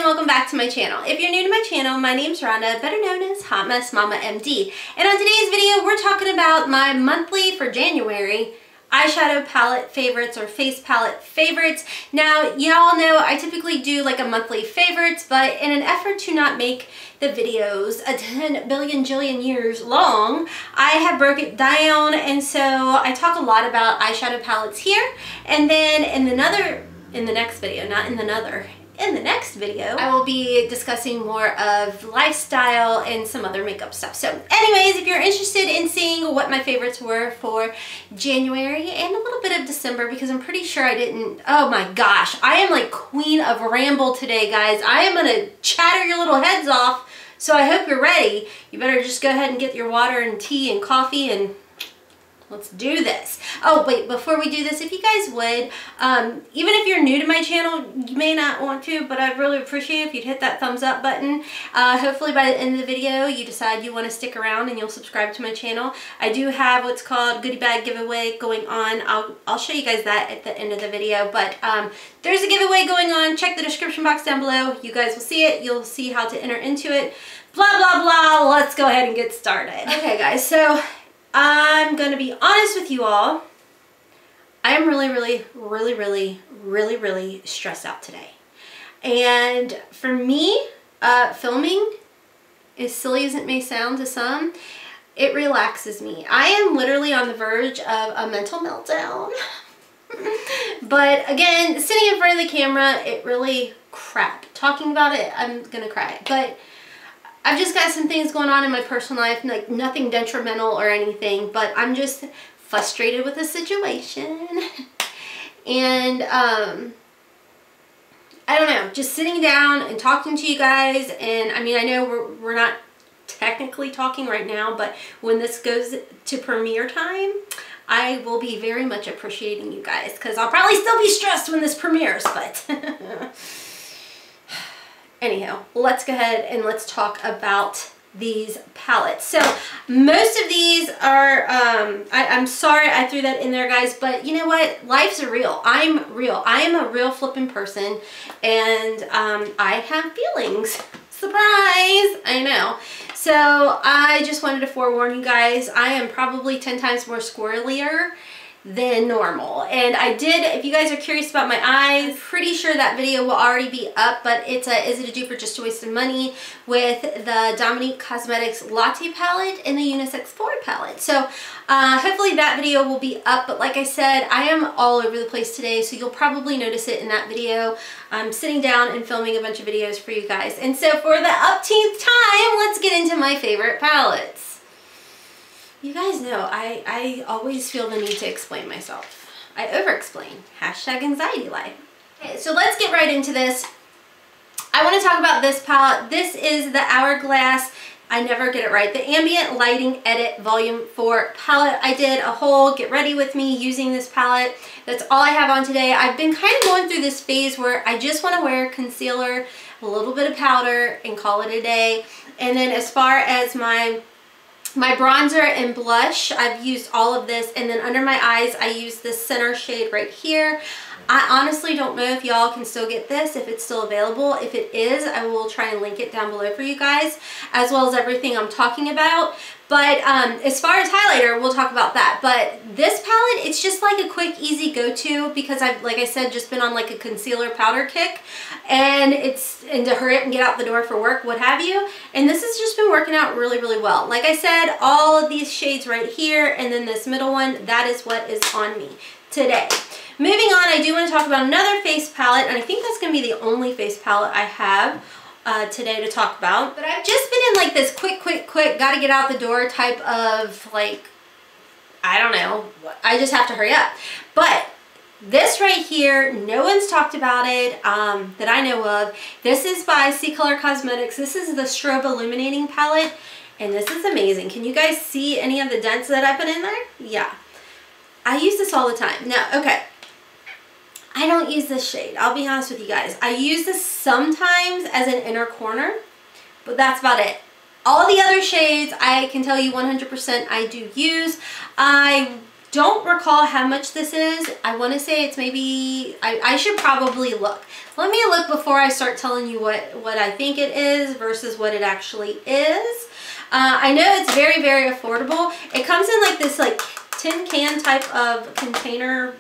and welcome back to my channel. If you're new to my channel, my name's Rhonda, better known as Hot Mess Mama MD. And on today's video, we're talking about my monthly for January eyeshadow palette favorites or face palette favorites. Now, y'all know I typically do like a monthly favorites, but in an effort to not make the videos a 10 billion jillion years long, I have broke it down, and so I talk a lot about eyeshadow palettes here, and then in the next video, I will be discussing more of lifestyle and some other makeup stuff. So anyways, if you're interested in seeing what my favorites were for January and a little bit of December, because I'm pretty sure I didn't, oh my gosh, I am like queen of ramble today, guys. I am gonna chatter your little heads off, so I hope you're ready. You better just go ahead and get your water and tea and coffee and let's do this. Oh wait, before we do this, if you guys would, even if you're new to my channel, you may not want to, but I'd really appreciate if you'd hit that thumbs up button. Hopefully by the end of the video, you decide you want to stick around and you'll subscribe to my channel. I do have what's called goodie bag giveaway going on. I'll show you guys that at the end of the video, but there's a giveaway going on. Check the description box down below. You guys will see it. You'll see how to enter into it. Blah, blah, blah. Let's go ahead and get started. Okay, guys, so I'm gonna be honest with you all. I am really stressed out today. And for me, filming, as silly as it may sound to some, it relaxes me. I am literally on the verge of a mental meltdown. But again, sitting in front of the camera, it really crap. Talking about it, I'm gonna cry. But I've just got some things going on in my personal life, like nothing detrimental or anything, but I'm just frustrated with the situation. And I don't know, just sitting down and talking to you guys, and I mean, I know we're not technically talking right now, but when this goes to premiere time, I will be very much appreciating you guys, because I'll probably still be stressed when this premieres, but anyhow, let's go ahead and let's talk about these palettes. So most of these are, I'm sorry I threw that in there, guys, but you know what? Life's real. I'm real. I am a real flipping person, and I have feelings. Surprise! I know. So I just wanted to forewarn you guys, I am probably 10 times more squirrelier than normal. And I did, if you guys are curious about my eyes, I'm pretty sure that video will already be up, but it's a Is It a Dupe or Just a Waste of Money with the Dominique Cosmetics Latte palette and the Unisex 4 palette. So hopefully that video will be up, but like I said, I am all over the place today, so you'll probably notice it in that video. I'm sitting down and filming a bunch of videos for you guys. And so for the upteenth time, let's get into my favorite palettes. You guys know I always feel the need to explain myself. I over-explain. Hashtag anxiety life. Okay, so let's get right into this. I want to talk about this palette. This is the Hourglass, I never get it right, the Ambient Lighting Edit Volume 4 palette. I did a whole get ready with me using this palette. That's all I have on today. I've been kind of going through this phase where I just want to wear concealer, a little bit of powder, and call it a day. And then as far as my bronzer and blush, I've used all of this, and then under my eyes I use this center shade right here. I honestly don't know if y'all can still get this, if it's still available. If it is, I will try and link it down below for you guys, as well as everything I'm talking about. But as far as highlighter, we'll talk about that. But this palette, it's just like a quick, easy go-to, because I've, like I said, just been on like a concealer powder kick, and to hurry up and get out the door for work, what have you. And this has just been working out really well. Like I said, all of these shades right here, and then this middle one, that is what is on me today. Moving on, I do want to talk about another face palette, and I think that's going to be the only face palette I have today to talk about. But I've just been in like this quick, gotta get out the door type of like, I don't know, I just have to hurry up. But this right here, no one's talked about it that I know of. This is by C Color Cosmetics. This is the Strobe Illuminating Palette, and this is amazing. Can you guys see any of the dents that I put in there? Yeah. I use this all the time. Now, okay. I don't use this shade. I'll be honest with you guys. I use this sometimes as an inner corner, but that's about it. All the other shades, I can tell you 100% I do use. I don't recall how much this is. I want to say it's maybe, I should probably look. Let me look before I start telling you what I think it is versus what it actually is. I know it's very, very affordable. It comes in like this like tin can type of container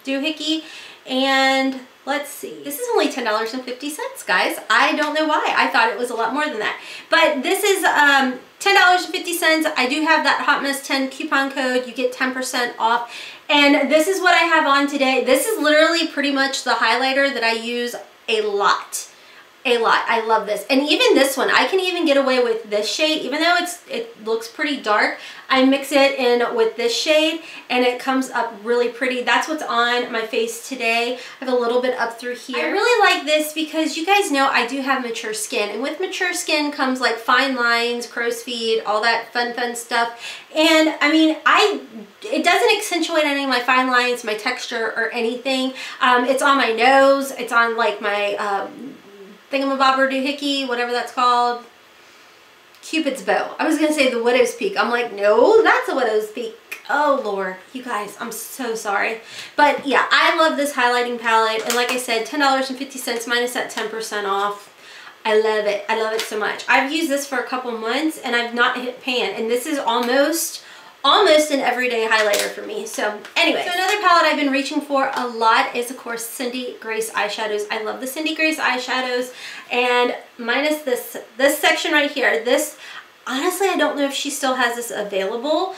doohickey, and let's see, this is only $10.50, guys. I don't know why. I thought it was a lot more than that. But this is $10.50. I do have that Hot Mess 10 coupon code. You get 10% off. And this is what I have on today. This is literally pretty much the highlighter that I use a lot. I love this. And even this one, I can even get away with this shade, even though it looks pretty dark. I mix it in with this shade and it comes up really pretty. That's what's on my face today. I have a little bit up through here. I really like this because you guys know I do have mature skin, and with mature skin comes like fine lines, crow's feet, all that fun stuff. And I mean, it doesn't accentuate any of my fine lines, my texture or anything. It's on my nose. It's on like my thingamabobber doohickey, whatever that's called. Cupid's bow. I was going to say the widow's peak. I'm like, no, that's a widow's peak. Oh, Lord. You guys, I'm so sorry. But yeah, I love this highlighting palette. And like I said, $10.50 minus that 10% off. I love it. I love it so much. I've used this for a couple months and I've not hit pan. And this is almost an everyday highlighter for me. So anyway, so another palette I've been reaching for a lot is of course Cindy Grace eyeshadows. I love the Cindy Grace eyeshadows, and minus this section right here. This, honestly, I don't know if she still has this available.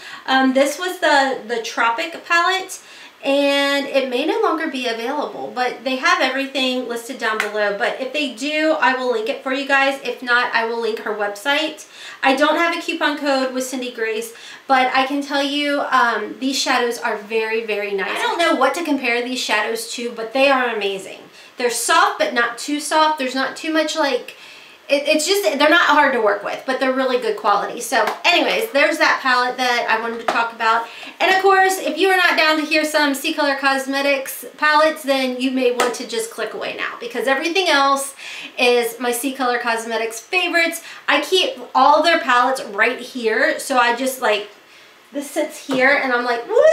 This was the Tropic palette, and it may no longer be available, but they have everything listed down below. But if they do, I will link it for you guys. If not, I will link her website. I don't have a coupon code with Cindy Grace, but I can tell you these shadows are very, very nice. I don't know what to compare these shadows to, but they are amazing. They're soft, but not too soft. There's not too much like, it's just, they're not hard to work with, but they're really good quality. So anyways, there's that palette that I wanted to talk about. And of course, if you are not down to hear some C Color Cosmetics palettes, then you may want to just click away now, because everything else is my C Color Cosmetics favorites. I keep all their palettes right here. So I just like, this sits here and I'm like, whoop,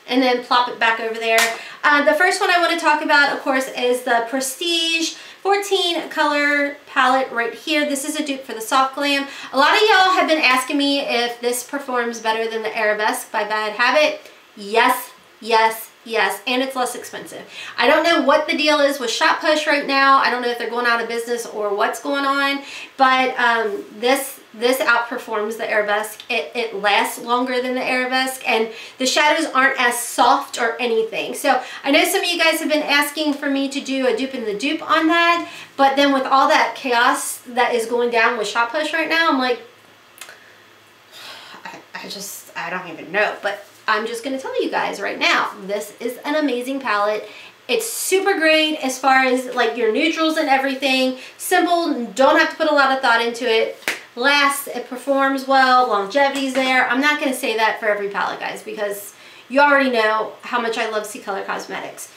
and then plop it back over there. The first one I want to talk about, of course, is the Prestige 14 color palette right here. This is a dupe for the Soft Glam. A lot of y'all have been asking me if this performs better than the Arabesque by Bad Habit. Yes, yes, yes, and it's less expensive. I don't know what the deal is with Shot Push right now. I don't know if they're going out of business or what's going on, but this outperforms the Arabesque. It lasts longer than the Arabesque, and the shadows aren't as soft or anything. So I know some of you guys have been asking for me to do a dupe in the dupe on that, but then with all that chaos that is going down with Shot Push right now, I'm like, I don't even know. But I'm just going to tell you guys right now, this is an amazing palette. It's super great as far as like your neutrals and everything. Simple, don't have to put a lot of thought into it. Lasts, it performs well, longevity's there. I'm not going to say that for every palette, guys, because you already know how much I love C Color Cosmetics.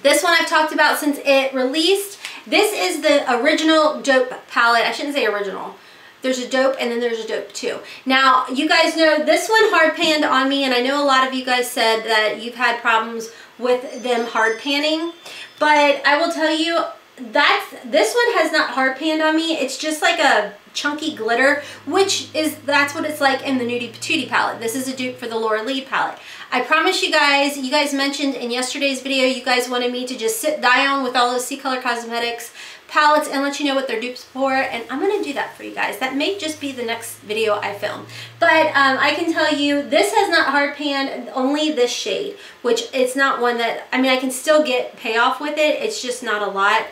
This one I've talked about since it released. This is the original Dope palette. I shouldn't say original. There's a Dope and then there's a Dope 2. Now, you guys know this one hard panned on me, and I know a lot of you guys said that you've had problems with them hard panning, but I will tell you this one has not hard panned on me. It's just like a chunky glitter, that's what it's like in the Nudie Patootie palette. This is a dupe for the Laura Lee palette. I promise you guys mentioned in yesterday's video, you guys wanted me to just sit down with all those C Color Cosmetics palettes and let you know what they're dupes for, and I'm going to do that for you guys. That may just be the next video I film. But I can tell you, this has not hard panned, only this shade, which it's not one that, I mean, I can still get payoff with it. It's just not a lot.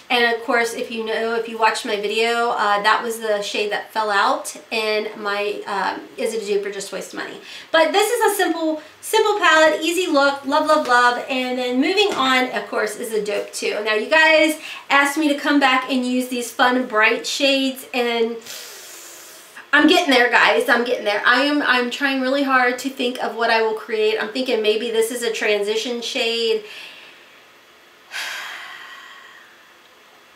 And of course, if you watched my video, that was the shade that fell out in my Is It a Dupe or Just Waste Money? But this is a simple palette, easy look, love, love, love. And then moving on, of course, is a Dope 2. Now, you guys asked me to come back and use these fun, bright shades, and I'm getting there, guys. I'm getting there. I'm trying really hard to think of what I will create. I'm thinking maybe this is a transition shade.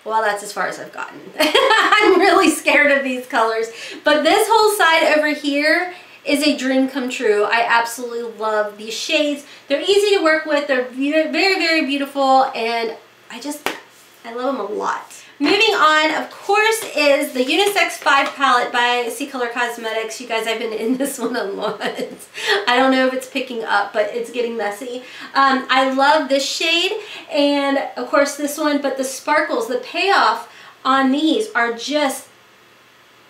Well, that's as far as I've gotten. I'm really scared of these colors. But this whole side over here is a dream come true. I absolutely love these shades. They're easy to work with. They're very, very beautiful, and I love them a lot. Moving on, of course, is the Unisex 5 palette by C Color Cosmetics. You guys, I've been in this one a lot. I don't know if it's picking up, but it's getting messy. I love this shade, and of course this one, but the sparkles, the payoff on these are just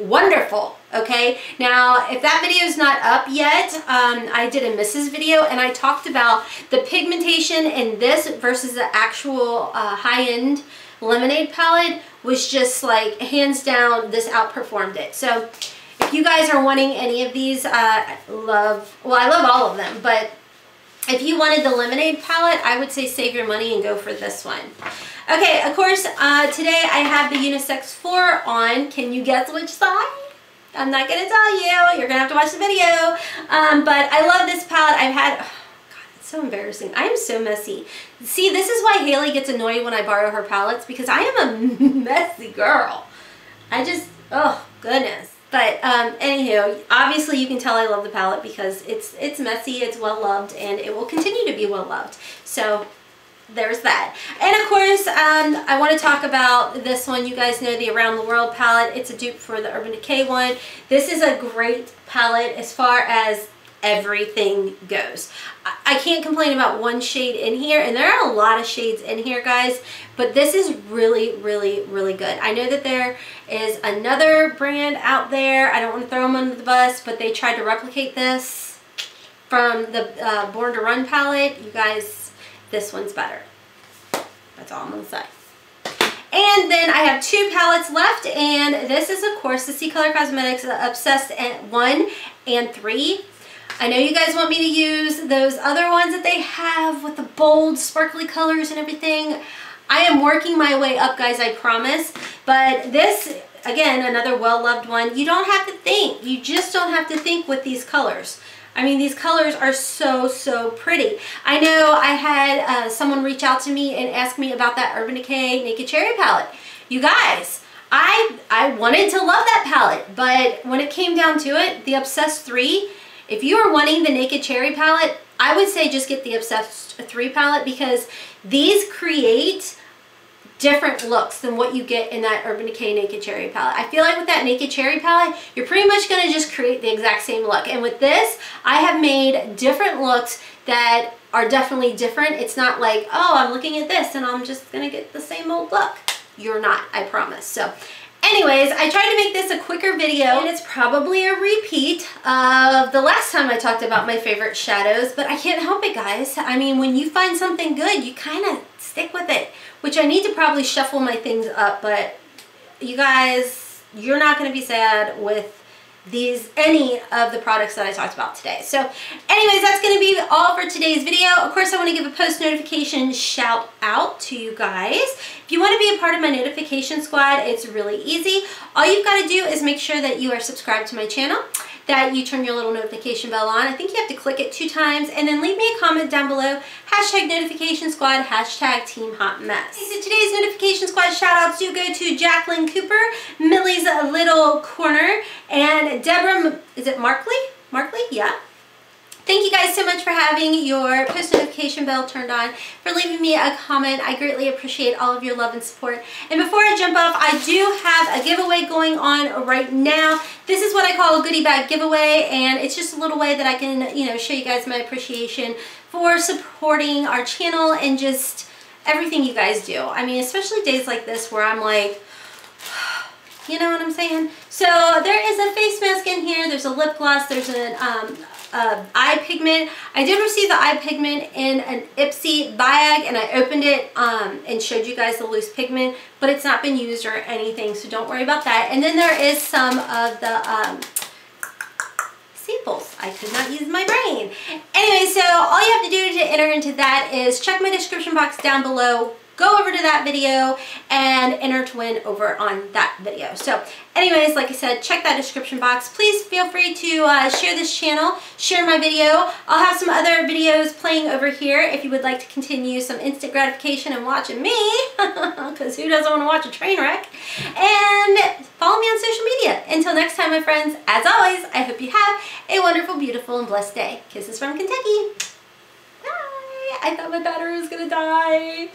wonderful. Okay, now if that video is not up yet, I did a Mrs. video and I talked about the pigmentation in this versus the actual high-end lemonade palette was just like hands down, this outperformed it. So if you guys are wanting any of these, I love all of them, but if you wanted the lemonade palette, I would say save your money and go for this one. Okay, of course, today I have the Unisex 4 on. Can you guess which side? I'm not going to tell you. You're going to have to watch the video. But I love this palette. I've had... Oh, God, it's so embarrassing. I am so messy. See, this is why Haley gets annoyed when I borrow her palettes, because I am a messy girl. Oh, goodness. But anywho, obviously you can tell I love the palette because it's messy, it's well loved, and it will continue to be well loved. So there's that. And of course, I want to talk about this one. You guys know the Around the World palette. It's a dupe for the Urban Decay one. This is a great palette as far as everything goes. I can't complain about one shade in here, and there are a lot of shades in here, guys, but this is really good. I know that there is another brand out there. I don't want to throw them under the bus, but they tried to replicate this from the Born to Run palette. You guys, this one's better. That's all I'm going to say. And then I have 2 palettes left, and this is, of course, the C Color Cosmetics Obsessed 1 and 3. I know you guys want me to use those other ones that they have with the bold, sparkly colors and everything. I am working my way up, guys, I promise. But this, again, another well-loved one. You don't have to think. You just don't have to think with these colors. I mean, these colors are so pretty. I know I had someone reach out to me and ask me about that Urban Decay Naked Cherry palette. You guys, I wanted to love that palette, but when it came down to it, the Obsessed 3, if you are wanting the Naked Cherry palette, I would say just get the Obsessed 3 palette, because these create different looks than what you get in that Urban Decay Naked Cherry palette. I feel like with that Naked Cherry palette, you're pretty much going to just create the exact same look. And with this, I have made different looks that are definitely different. It's not like, oh, I'm looking at this and I'm just going to get the same old look. You're not, I promise. So anyways, I tried to make this a quicker video, and it's probably a repeat of the last time I talked about my favorite shadows, but I can't help it, guys. I mean, when you find something good, you kind of stick with it, which I need to probably shuffle my things up, but you guys, you're not going to be sad with any of the products that I talked about today. So anyways, that's going to be all for today's video. Of course, I want to give a post notification shout out to you guys. If you want to be a part of my notification squad, it's really easy. All you've got to do is make sure that you are subscribed to my channel, that you turn your little notification bell on. I think you have to click it 2 times, and then leave me a comment down below, hashtag notification squad, hashtag team hot mess. Okay, so today's notification squad shout outs do go to Jacqueline Cooper, Millie's Little Corner, and Deborah, is it Markley? Markley? Yeah. Thank you guys so much for having your post notification bell turned on, for leaving me a comment. I greatly appreciate all of your love and support. And before I jump off, I do have a giveaway going on right now. This is what I call a goodie bag giveaway, and it's just a little way that I can, you know, show you guys my appreciation for supporting our channel and just everything you guys do. I mean, especially days like this where I'm like, you know what I'm saying? So there is a face mask in here, there's a lip gloss, there's an eye pigment. I did receive the eye pigment in an Ipsy bag, and I opened it and showed you guys the loose pigment, but it's not been used or anything, so don't worry about that. And then there is some of the samples. I could not use my brain. Anyway, so all you have to do to enter into that is check my description box down below go over to that video and enter to win over on that video. So anyways, like I said, check that description box. Please feel free to share this channel, share my video. I'll have some other videos playing over here if you would like to continue some instant gratification and watching me, because who doesn't want to watch a train wreck? And follow me on social media. Until next time, my friends, as always, I hope you have a wonderful, beautiful, and blessed day. Kisses from Kentucky. Bye. I thought my battery was gonna die.